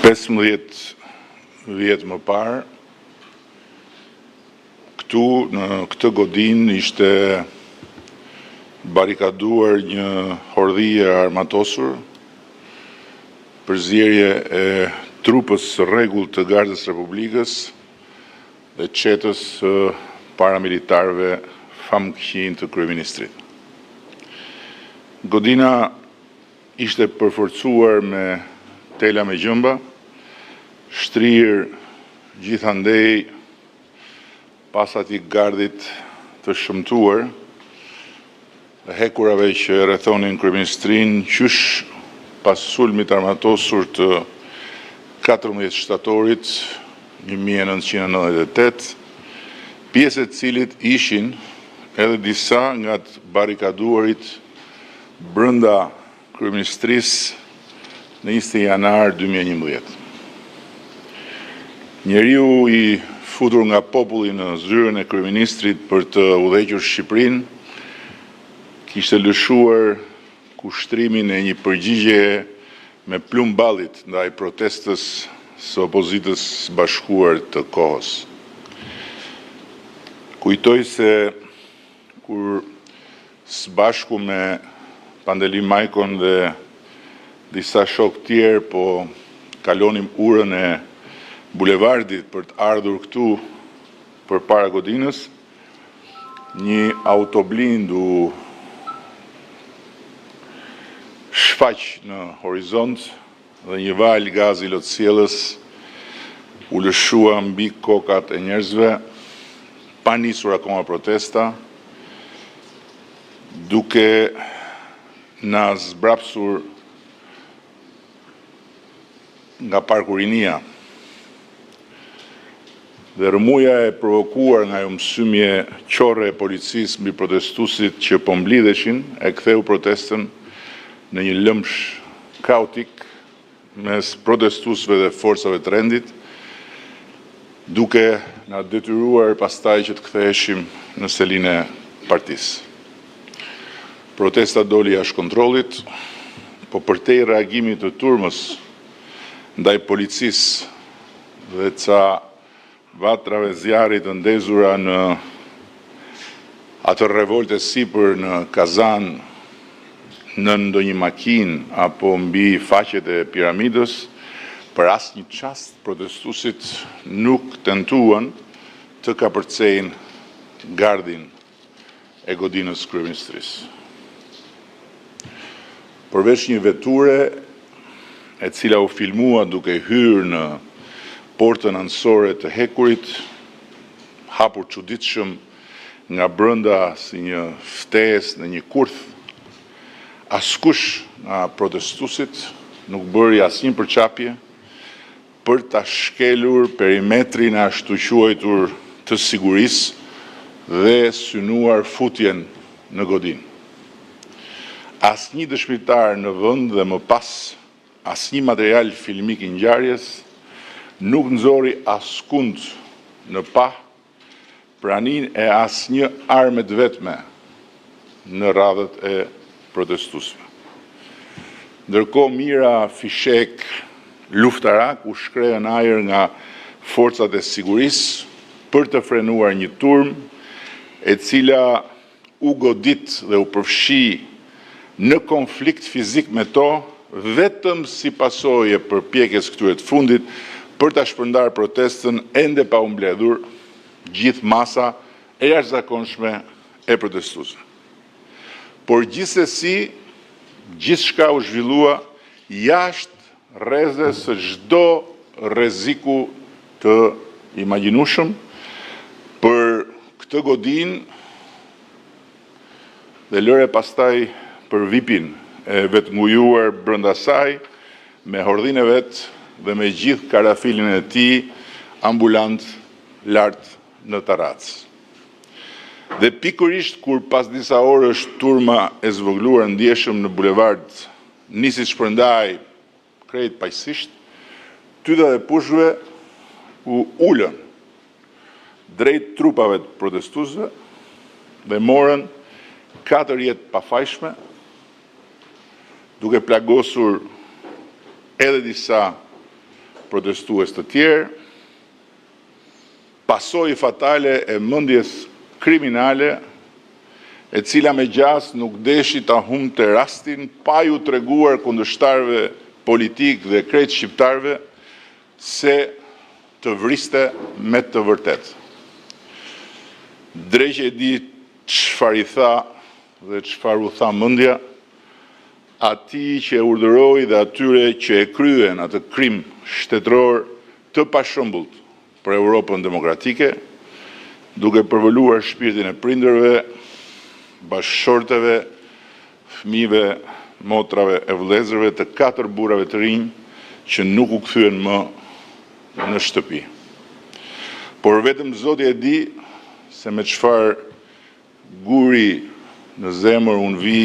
15 vjetë më parë, këtu në këtë godin ishte barikaduar një hordhije armatosur për zjerje e trupës së rregull të Gardës Republikës dhe qetës paramilitarëve famkëqin të kryeministrit. Godina ishte përforcuar me tela me gjëmba, shtrirë gjithandej pas atij gardit të shëmtuar, dhe hekurave që rrethonin kryeministrin, qysh pas sulmit armatosur të 14 shtatorit 1998, pjesë e cilit ishin edhe disa nga të barikaduarit brenda kryeministrisë në 20 janar 2011. Njeriu i futur nga populli në zyrën e kryeministrit për të udhëhequr Shqipërinë kishte lëshuar kushtrimin e një përgjigjeje me plumb ballit ndaj protestës së opozitës së bashkuar të kohës. Kujtoj se kur së bashku me Pandeli Majkon dhe disa shok tjerë po kalonim urën e bulevardit për të ardhur këtu për para godinës, një autoblind u shfaq në horizont dhe një val gazi lotësjellës u lëshua mbi kokat e njerëzve, pa nisur akoma protesta, duke na zbrapsur nga parkurinia. Dhe rëmuja e provokuar nga mësymje qorre e policisë mbi protestuesit që po mblidheshin e ktheu protestën në një lëmsh kaotik mes protestuesve dhe forcave të rendit, duke na detyruar pastaj që të ktheheshim në selinë e partisë. Protesta doli jashtë kontrollit, po përtej reagimit të turmës ndaj policisë dhe ca vatrave zjarrit të ndezura në atë revolte sipër në Kazan, në ndonjë makinë apo mbi faqet e piramidës, për asnjë çast protestuesit nuk tentuan të kapërcejnë gardin e godinës kryeministrisë. Përveç një veture e cila u filmua duke hyrë në portën anësore të hekurit, hapur çuditshëm nga brenda si një ftesë në një kurth, askush nga protestuesit nuk bëri asnjë përqapje për ta shkelur perimetrin e ashtu quajtur të sigurisë dhe synuar futjen në godinë. Asnjë dëshmitar në vend dhe më pas asnjë material filmik i ngjarjes nuk nxori askund në pa praninë e asnjë arme të vetme në radhët e protestuesve. Ndërkohë mira fishek luftarak u shkrehen ajër nga forcat e sigurisë për të frenuar një turm e cila u godit dhe u përfshi në konflikt fizik me to vetëm si pasojë e përpjekjes këtyre të fundit për ta shpërndar protestën ende pa u mbledhur gjithë masa e jashtëzakonshme e protestuesve. Por gjithsesi, gjithçka u zhvillua jashtë rrezës së çdo rreziku të imagjinueshëm për këtë godinë dhe lëre pastaj për VIP-in e vetmujuar brenda saj me hordhinë e vet dhe me gjithë karafilin e tij ambulant lart në Tarac. Dhe pikërisht kur pas disa orësh turma e zvogëluar ndjeshëm në bulevard nisi të shpërndaj krejt paqësisht, tyta dhe pushve u ulën drejt trupave të protestuesve dhe morën 4 jetë pafajshme, duke plagosur edhe disa protestues të tjerë, pasojë fatale e mendjes kriminale, e cila me gjas nuk deshi ta humbte rastin pa ju treguar kundërshtarëve politik dhe krejt shqiptarëve se të vriste me të vërtet. Drejqe e di çfarë i tha dhe çfarë u tha mendja atij që e urdhëroi dhe atyre që e kryen atë krim shtetëror të pashëmbullt për Europën demokratike, duke përvoluar shpirtin e prindërve, bashkëshorteve, fëmijëve, motrave e vëllezërve të 4 burrave të rinj që nuk u kthyen më në shtëpi. Por vetëm Zoti e di se me çfarë guri në zemër unë vi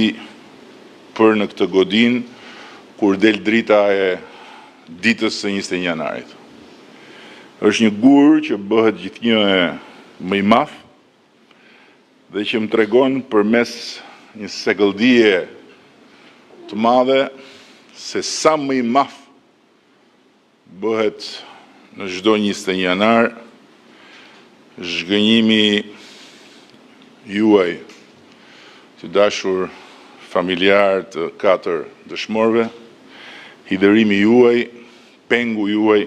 për në këtë godin kur del drita e ditës së 21 janarit. Është një gur që bëhet gjithnjë e më i madh dhe që më tregon përmes një sekëldije të madhe se sa më i madh bëhet në çdo 21 janar zhgënjimi juaj të dashur familjar të 4 dëshmorëve, hidërimi juaj, pengu juaj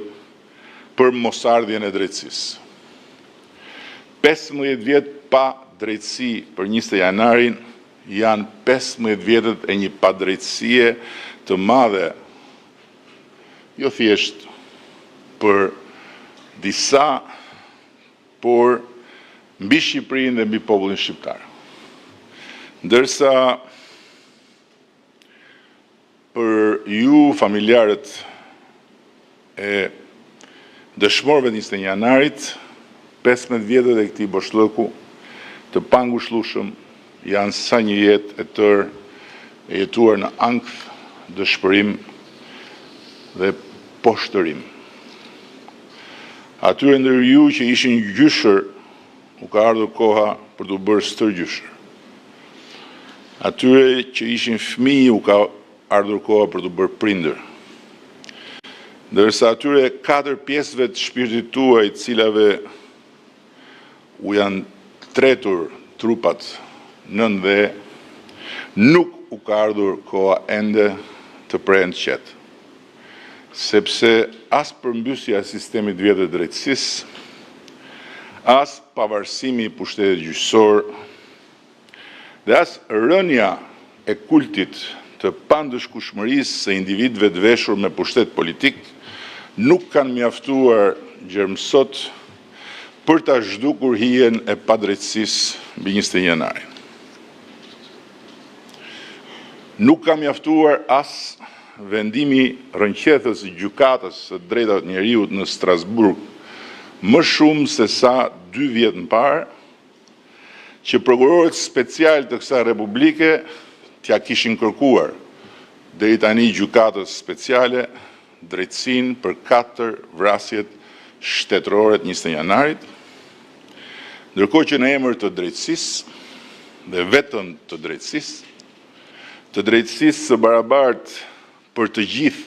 për mosardhjen e drejtësisë. 15 vjet pa drejtësi për 20 janarin janë 15 vjetët e një padrejtësie të madhe, jo thjesht për disa, por mbi Shqipërinë dhe mbi popullin shqiptar. Ndërsa për ju familjarët e dëshmorëve të 21 janarit, 15 vjetët e këtij boshllëku të pangushëllueshëm janë sa një jetë e tërë e jetuar në ankth, dëshpërim dhe poshtërim. Atyre ndër ju që ishin gjyshër, u ka ardhur koha për t'u bërë stërgjyshër. Atyre që ishin fëmijë, u ka ardhur koha për t'u bërë prindër. Ndërsa atyre 4 pjesëve të shpirtit tuaj, cilave u janë tretur trupat nën dhe, nuk u ka ardhur koha ende të prehen qetë. Sepse as përmbysja e sistemit vjetër drejtësisë, as pavarësimi i pushtetit gjyqësor, dhe as rënja e kultit të pandëshkueshmërisë së individëve të veshur me pushtet politik nuk kanë mjaftuar gjermësot për ta zhdukur hijen e padrejtësisë mbi 21 janarin. Nuk ka mjaftuar as vendimi rënqethës i gjykatës së drejtat njeriut në Strasburg më shumë se sa 2 vjet më parë, që prokurorët special të kësaj republike t'ja kishin kërkuar deri tani gjykatës speciale drejtësinë për 4 vrasjet shtetërore të 21 janarit, ndërkohë që në emër të drejtësisë dhe vetëm të drejtësisë së barabartë për të gjithë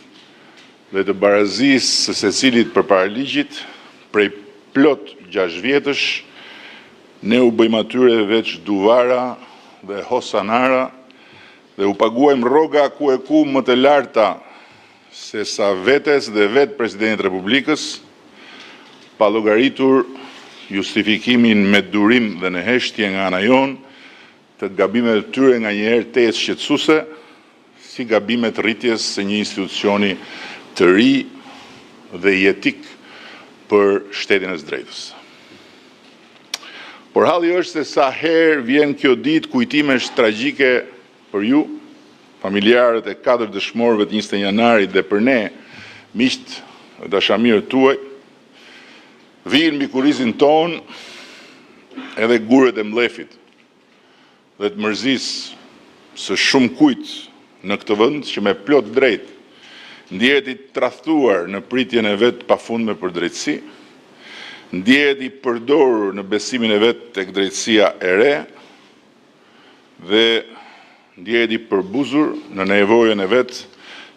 dhe të barazisë së secilit përpara ligjit, prej plot 6 vjetësh, ne u bëjmë atyre veç duvara dhe hosanara dhe u paguajmë rroga ku e ku më të larta se sa vetes dhe vetë presidentit Republikës, pa llogaritur justifikimin me durim dhe në heshtje nga ana jonë të gabimeve të tyre nga njëherë te shqetësuese, si gabimet rritjes së një institucioni të ri dhe jetik për shtetin e së drejtës. Por halli është se sa herë vjen kjo ditë kujtimesh tragjike për ju, familjarët e 4 dëshmorëve të 21 janarit dhe për ne, miqt dhe dashamirët tuaj, vijnë mbi kurrizin ton edhe guret e mlefit dhe të mërzisë së shumë kujt në këtë vend që me plot drejt ndjehet i tradhtuar në pritjen e vet pafundme për drejtësi, ndjehet i përdorur në besimin e vet tek drejtësia e re dhe ndjehet i përbuzur në nevojën e vet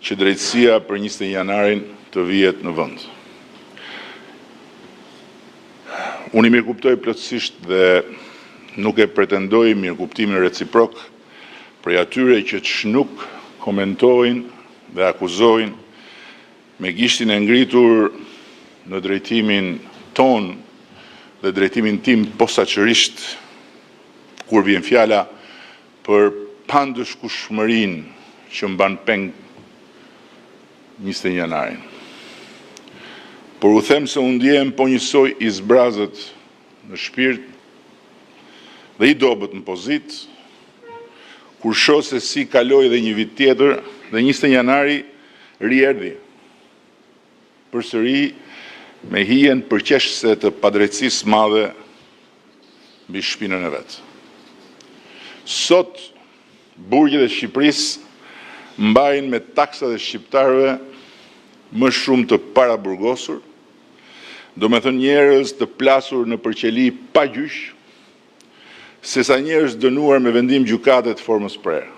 që drejtësia për 21 janarin të vihet në vend. Unë i mirëkuptoj plotësisht dhe nuk e pretendoj mirëkuptimin reciprok prej atyre që ç'nuk komentojnë dhe akuzojnë me gishtin e ngritur në drejtimin ton dhe drejtimin tim posaçërisht kur vjen fjala për pandëshkueshmërinë që mban peng 21 janarin. Por u them se unë ndjehem po njësoj i zbrazët në shpirt dhe i dobët në pozit, kur shoh se si kaloi dhe një vit tjetër dhe 21 janari rierdhi. Përsëri me hijen përqeshse të padrejtësisë madhe mbi shpinën e vet. Sot burgjet e Shqipërisë mbajnë me taksat e shqiptarëve më shumë të paraburgosur, do me thënë njerëz të plasur në përqeli pa gjyq, sesa njerëz dënuar me vendim gjykate të formës prerë.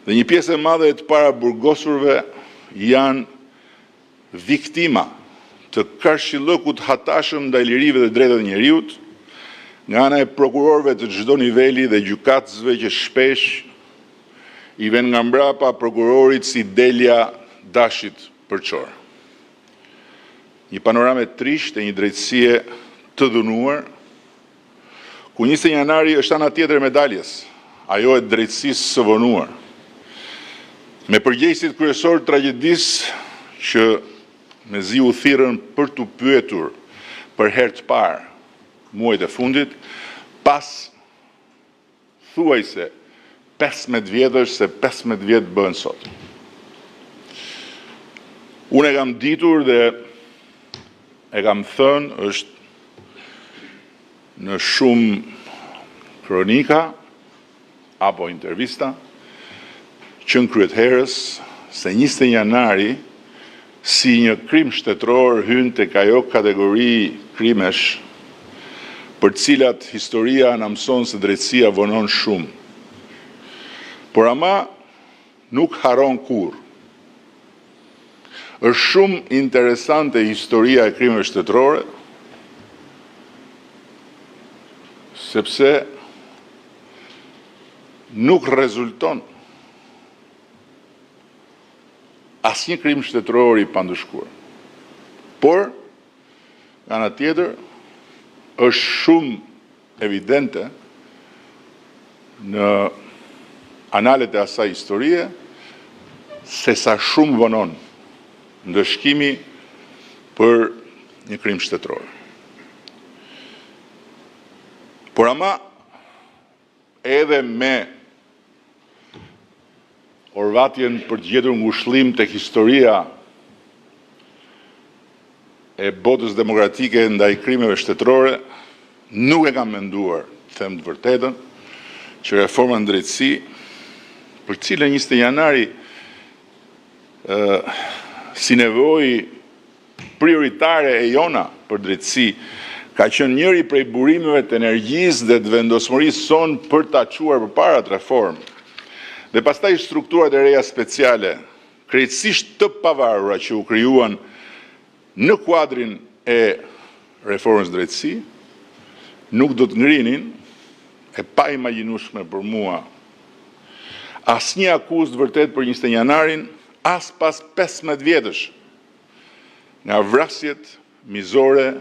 Dhe një pjesë e madhe e të paraburgosurve janë viktima të karshillëkut hatashëm ndaj lirive dhe drejtave të njeriut, nga ana e prokurorëve të çdo niveli dhe gjykatësve që shpesh i vjen nga mbrapa prokurorit si delja dashit përçor. Një panoramë trisht e një drejtësie të dhunuar, ku 21 janari është ana tjetër e medaljes, ajo e drejtësisë së vonuar. Me përgjegjësit kryesor të tragjedisë që mezi u thirrën për t'u pyetur për herë të parë muajt e fundit, pas thuajse 15 vjetësh se 15 vjet bëhen sot. Unë e kam ditur dhe e kam thënë, është në shumë kronika apo intervista që në kryet herës se 21 janari si një krim shtetëror hyn tek ajo kategori krimesh për cilat historia na mëson se drejtësia vonon shumë. Por ama nuk haron kurrë. Është shumë interesante historia e krimeve shtetërore, sepse nuk rezulton asnjë krim shtetëror i pandëshkuar. Por, nga ana tjetër, është shumë evidente në analet e asaj historie se sa shumë vonon ndëshkimi për një krim shtetëror. Por ama edhe me orvatjen për të gjetur ngushëllim tek historia e botës demokratike ndaj krimeve shtetërore, nuk e kam menduar, them të vërtetën, që reforma në drejtësi, për cilën 21 janari si nevojë prioritare e jona për drejtësi, ka qenë njëri prej burimeve të energjisë dhe të vendosmërisë son për ta çuar përpara të reformë. Dhe pastaj strukturat e reja speciale, krejtësisht të pavarura që u krijuan në kuadrin e reformës drejtësi, nuk do të ngrinin, e pa imagjinueshme për mua, asnjë akuzë të vërtet për 21 janarin, as pas 15 vjetësh nga vrasjet mizore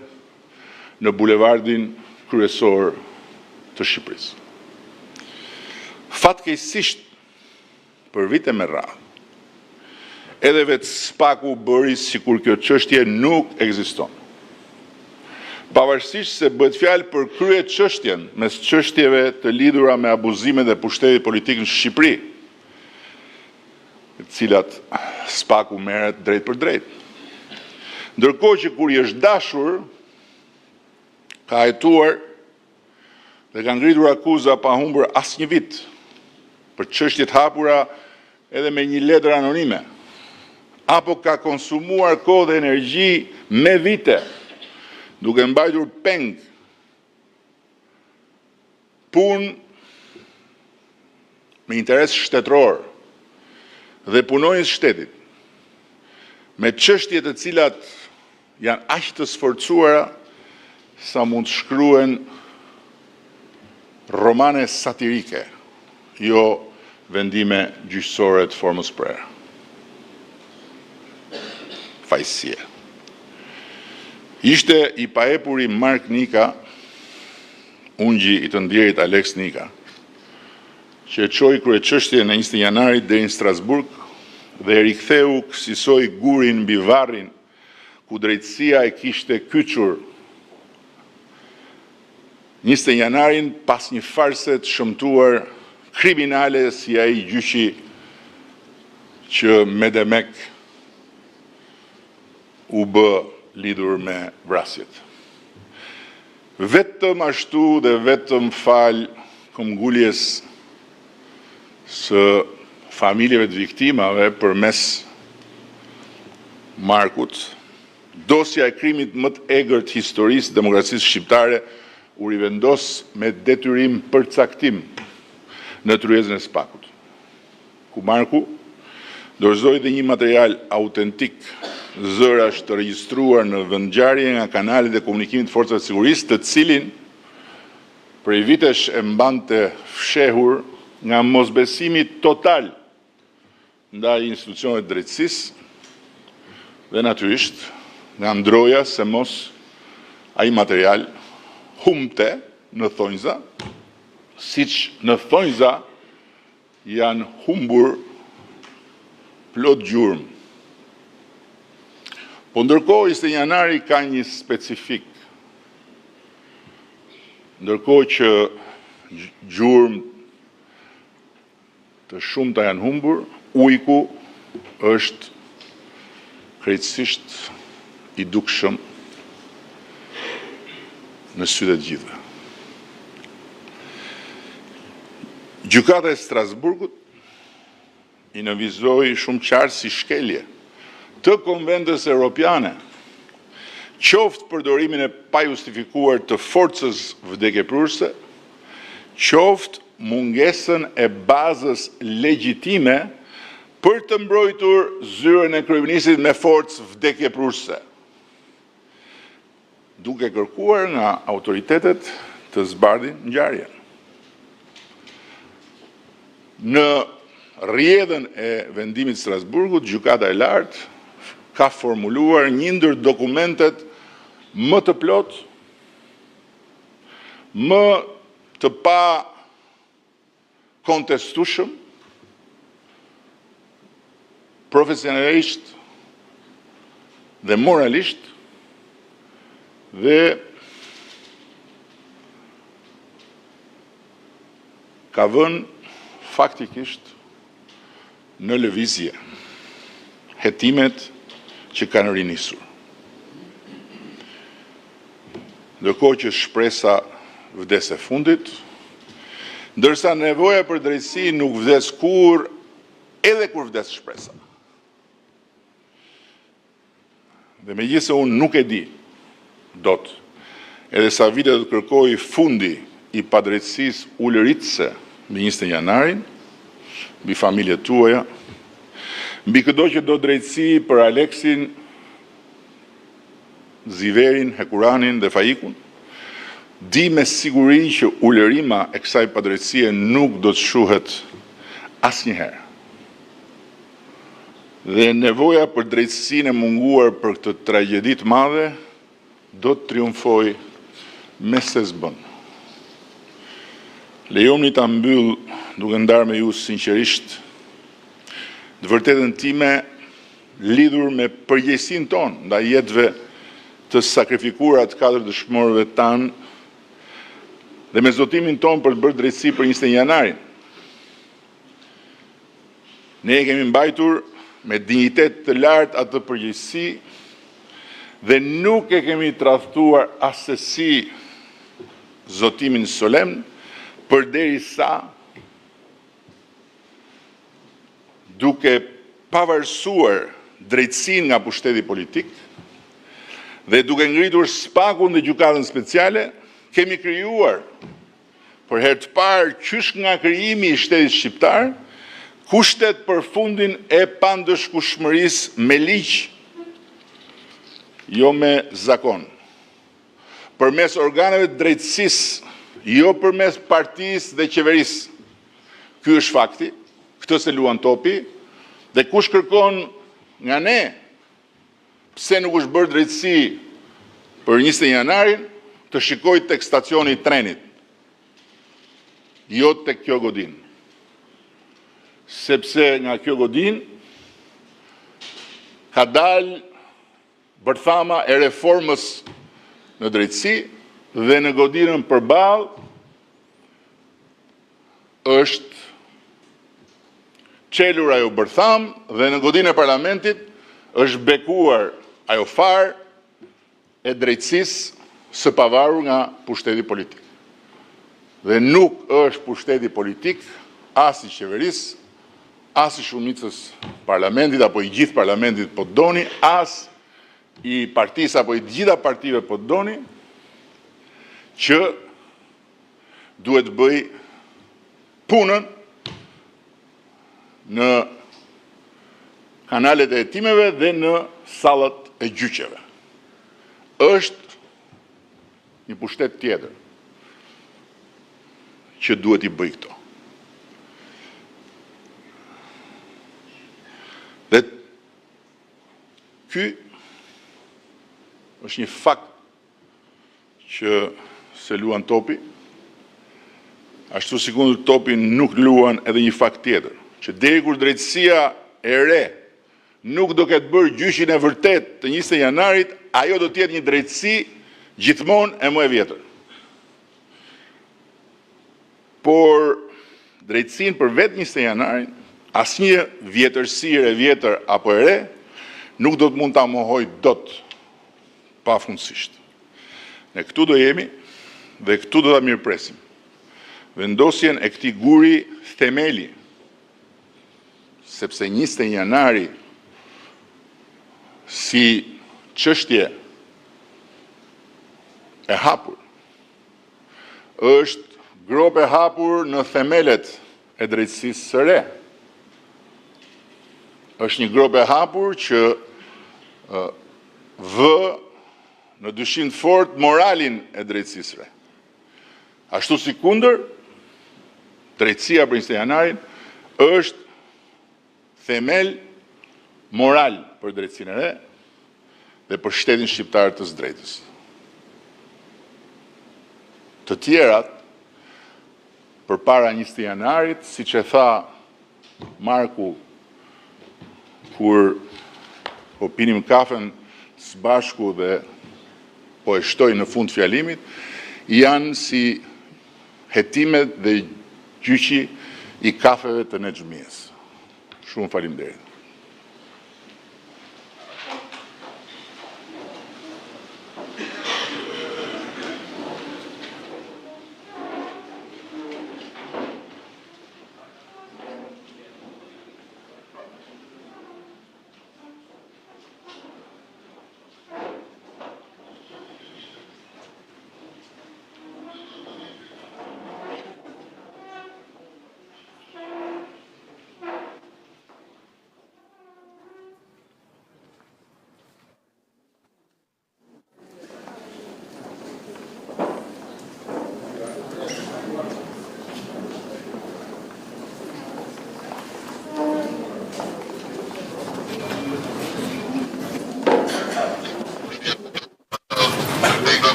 në bulevardin kryesor të Shqipërisë. Fatkeqësisht, për vite me radhë, edhe vetë SPAK-u bëri sikur kjo çështje nuk ekziston. Pavarësisht se bëhet fjalë për krye çështjen mes çështjeve të lidhura me abuzimet dhe pushtetit politik në Shqipëri, të cilat SPAK-u merret drejt për drejt. Ndërkohë që kur i është dashur, ka hetuar dhe ka ngritur akuza pa humbur asnjë vit për çështje të hapura edhe me një letër anonime, apo ka konsumuar kohë dhe energji me vite, duke mbajtur peng punë me interes shtetëror dhe punonjës shtetit, me çështje të cilat janë aq të sforcuara sa mund të shkruen romane satirike, jo vendime gjyqësore të formës prerë. Fajësie. Ishte i paepuri Mark Nika, ungji i të ndjerit Alex Nika, që e qoj kryeçështjen e 20 janarit deri në Strasburg dhe e riktheu kësisoj gurin mbi varrin ku drejtësia e kishte kyçur 20 janarin pas një farse të shëmtuar kriminale si ai gjyqi që me demek u bë lidhur me vrasjet. Vetëm ashtu dhe vetëm fal këmbguljes së familjeve të viktimave përmes Markut, dosja e krimit më të egër të historisë demokracisë shqiptare u rivendos me detyrim përcaktim në tryezën e Spakut, ku Marku dorëzoi dhe një material autentik, zërash të regjistruar në vendngjarje nga kanalet e komunikimit të forcave të sigurisë, të cilin prej vitesh e mbante fshehur nga mosbesimi total ndaj institucioneve të drejtësisë dhe natyrisht nga ndroja se mos ai material humte në thonjza, siç në thonjza janë humbur plot gjurmë. Po ndërkohë 20 janari ka një specifik. Ndërkohë që gjurmë të shumta janë humbur, ujku është krejtësisht i dukshëm në sytë të gjithëve. Gjykata e Strasburgut i nënvizoi shumë qartë si shkelje të konventës europiane, qoftë përdorimin e pajustifikuar të forcës vdekjeprurse, qoftë mungesën e bazës legjitime për të mbrojtur zyrën e kryeministit me forcë vdekjeprurse, duke kërkuar nga autoritetet të zbardhin ngjarjen. Në rrjedhën e vendimit të Strasburgut, gjykata e lartë ka formuluar një ndër dokumentet më të plot, më të pa kontestueshëm, profesionalisht dhe moralisht, dhe ka vënë faktikisht në lëvizje hetimet që kanë rinisur. Ndërkohë që shpresa vdes e fundit, ndërsa nevoja për drejtësi nuk vdes kur, edhe kur vdes shpresa. Dhe megjithëse unë nuk e di dot, edhe sa vite të kërkoj fundi i padrejtësisë ulëritëse mbi 20 janarin, mbi familjet tuaja, mbi çdo që do drejtësi për Aleksin, Ziverin, Hekuranin dhe Faikun, di me siguri që ulërima e kësaj padrejtësie nuk do të shuhet asnjëherë. Dhe nevoja për drejtësinë e munguar për këtë tragjedi të madhe do të triumfoj me se zbën. Lejoni ta mbyll duke ndarë me ju sinqerisht të vërtetën time lidhur me përgjegjësinë tonë ndaj jetëve të sakrifikuara të 4 dëshmorëve tanë dhe me zotimin tonë për të bërë drejtësi për 20 janarin. Ne e kemi mbajtur me dinjitet të lartë atë përgjegjësi dhe nuk e kemi tradhtuar asesi zotimin solemn përderisa duke pavarësuar drejtësinë nga pushteti politik dhe duke ngritur spakun dhe gjykatën speciale, kemi krijuar për herë të parë qysh nga krijimi i shtetit shqiptar kushtet për fundin e pandëshkueshmërisë me ligj, jo me zakon. përmes organeve të drejtësisë, jo përmes partisë dhe qeverisë. Ky është fakti, këtë se luan topi, dhe kush kërkon nga ne pse nuk është bërë drejtësi për 20 janarin, të shikoj tek stacioni i trenit, jo tek kjo godin. Sepse nga kjo godin ka dalë bërthama e reformës në drejtësi dhe në godinën përballë është çelur ajo bërtham dhe në godinën e parlamentit është bekuar ajo farë e drejtësisë së pavarur nga pushteti politik. Dhe nuk është pushteti politik as i qeverisë, as i shumicës parlamentit apo i gjithë parlamentit po të doni, as i partisë apo i gjitha partive po të doni, që duhet bëj punën në kanalet e hetimeve dhe në sallat e gjyqeve. Është një pushtet tjetër që duhet i bëj këto. Dhe ky është një fakt që se luan topi, ashtu si kundër topi nuk luan edhe një fakt tjetër, që deri kur drejtësia e re nuk do ketë bërë gjyqin e vërtet të 20 janarit, ajo do të jetë një drejtësi gjithmonë e më e vjetër. Por drejtësinë për vetë 20 janarin, asnjë vjetërsirë e vjetër apo e re, nuk do të mund ta mohoj dot pafundësisht. Ne këtu do jemi dhe këtu do ta mirëpresim vendosjen e këtij guri themeli, sepse 20 janari si çështje e hapur është grop e hapur në themelet e drejtësisë së re. Është një grop e hapur që vë në dyshim të fortë moralin e drejtësisë re. Ashtu si kundër, drejtësia për 20 janarin është themel moral për drejtësinë e re dhe për shtetin shqiptar të së drejtës. Të tjerat, përpara 20 janarit, siç e tha Marku kur po pinim kafen së bashku dhe po e shtoj në fund fjalimit, janë si hetimet dhe gjyqi i kafeve të Nexhmijes. Shumë faleminderit.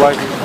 Kaç.